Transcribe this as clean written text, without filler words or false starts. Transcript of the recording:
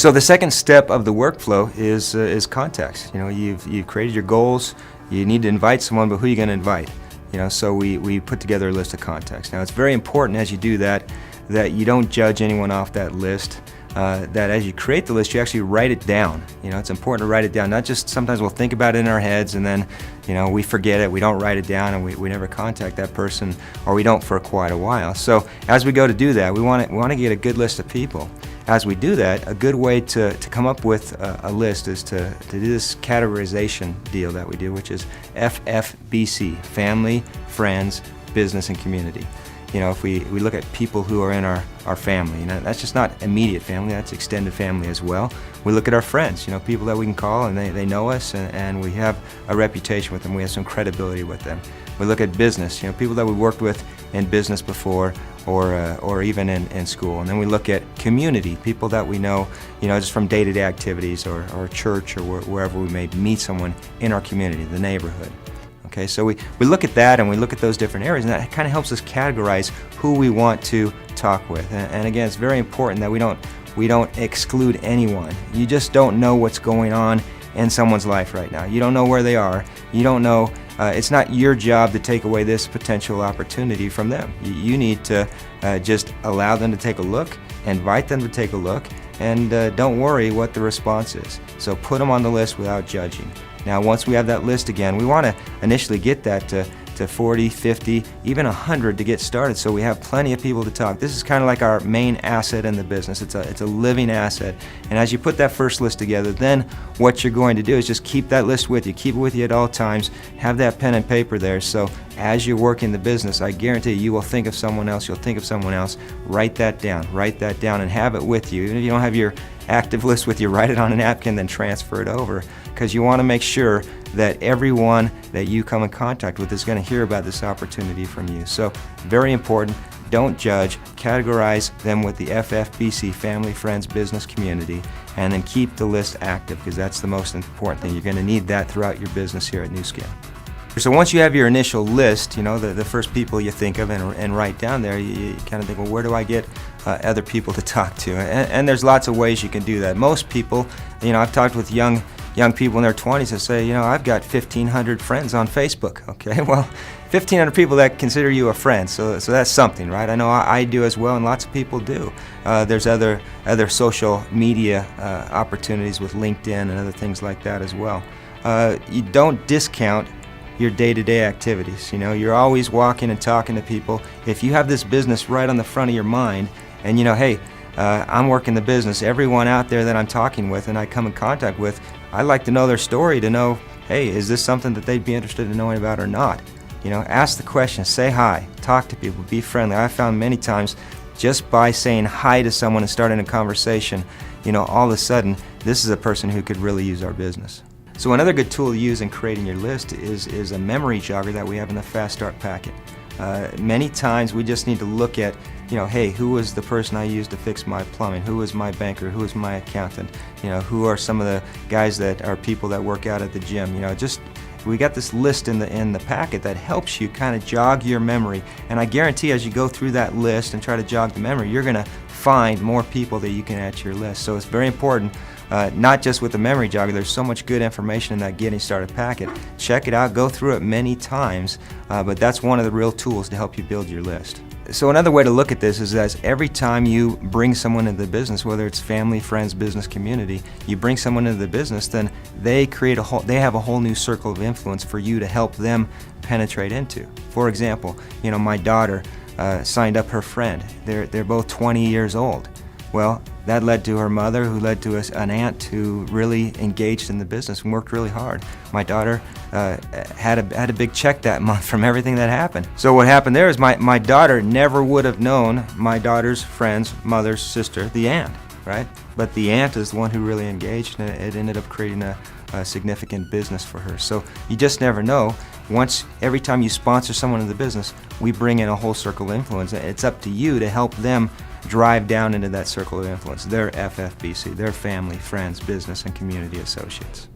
So the second step of the workflow is contacts. You've created your goals. You need to invite someone, but who are you going to invite? So we put together a list of contacts. Now it's very important as you do that you don't judge anyone off that list. That as you create the list, you actually write it down. It's important to write it down. Not just sometimes we'll think about it in our heads and then we forget it, we don't write it down, and we never contact that person, or we don't for quite a while. So as we go to do that, we want to get a good list of people. As we do that, a good way to come up with a list is to do this categorization deal that we do, which is FFBC, family, friends, business, and community. If we look at people who are in our family, that's just not immediate family, that's extended family as well. We look at our friends, people that we can call and they know us and we have a reputation with them, we have some credibility with them. We look at business, people that we worked with in business before or even in school. And then we look at community, people that we know, just from day-to-day activities or church or wherever we may meet someone in our community, the neighborhood. Okay, so we look at that and we look at those different areas, and that kind of helps us categorize who we want to talk with. And again, it's very important that we don't exclude anyone. You just don't know what's going on in someone's life right now. You don't know where they are. You don't know. It's not your job to take away this potential opportunity from them. You need to just allow them to take a look, invite them to take a look, and don't worry what the response is. So put them on the list without judging. Now, once we have that list again, we want to initially get that to 40, 50, even 100 to get started, so we have plenty of people to talk. This is kind of like our main asset in the business. It's a living asset. And as you put that first list together, then what you're going to do is just keep that list with you. Keep it with you at all times. Have that pen and paper there, so as you're working the business, I guarantee you will think of someone else. You'll think of someone else. Write that down, and have it with you. Even if you don't have your active list with you, write it on a napkin, then transfer it over, because you want to make sure that everyone that you come in contact with is going to hear about this opportunity from you. So very important, don't judge, categorize them with the FFBC, family, friends, business, community, and then keep the list active, because that's the most important thing. You're going to need that throughout your business here at NuScale. So once you have your initial list, the first people you think of and write down there, you kind of think, well, where do I get other people to talk to? And there's lots of ways you can do that. Most people, I've talked with young people in their 20s that say, I've got 1,500 friends on Facebook. Okay, well, 1,500 people that consider you a friend, so that's something, right? I know I do as well, and lots of people do. There's other social media opportunities with LinkedIn and other things like that as well. You don't discount your day-to-day activities. You're always walking and talking to people. If you have this business right on the front of your mind, and hey, I'm working the business, everyone out there that I'm talking with and I come in contact with, I'd like to know their story, to know, hey, is this something that they'd be interested in knowing about or not? Ask the question, say hi, talk to people, be friendly. I've found many times just by saying hi to someone and starting a conversation, all of a sudden, this is a person who could really use our business. So another good tool to use in creating your list is a memory jogger that we have in the Fast Start packet. Many times we just need to look at, hey, who was the person I used to fix my plumbing? Who was my banker? Who was my accountant? Who are some of the guys that are people that work out at the gym? We got this list in the packet that helps you kind of jog your memory. And I guarantee as you go through that list and try to jog the memory, you're going to find more people that you can add to your list. So it's very important, not just with the memory jogger. There's so much good information in that Getting Started packet. Check it out, go through it many times, but that's one of the real tools to help you build your list. So another way to look at this is that every time you bring someone into the business, whether it's family, friends, business, community, you bring someone into the business, then they have a whole new circle of influence for you to help them penetrate into. For example, my daughter signed up her friend. They're both 20 years old. Well, that led to her mother, who led to an aunt who really engaged in the business and worked really hard. My daughter had a big check that month from everything that happened. So what happened there is my daughter never would have known my daughter's friend's mother's sister, the aunt, right? But the aunt is the one who really engaged, and it ended up creating a significant business for her. So you just never know. Every time you sponsor someone in the business, we bring in a whole circle of influence. It's up to you to help them drive down into that circle of influence. Their FFBC, their family, friends, business, and community associates.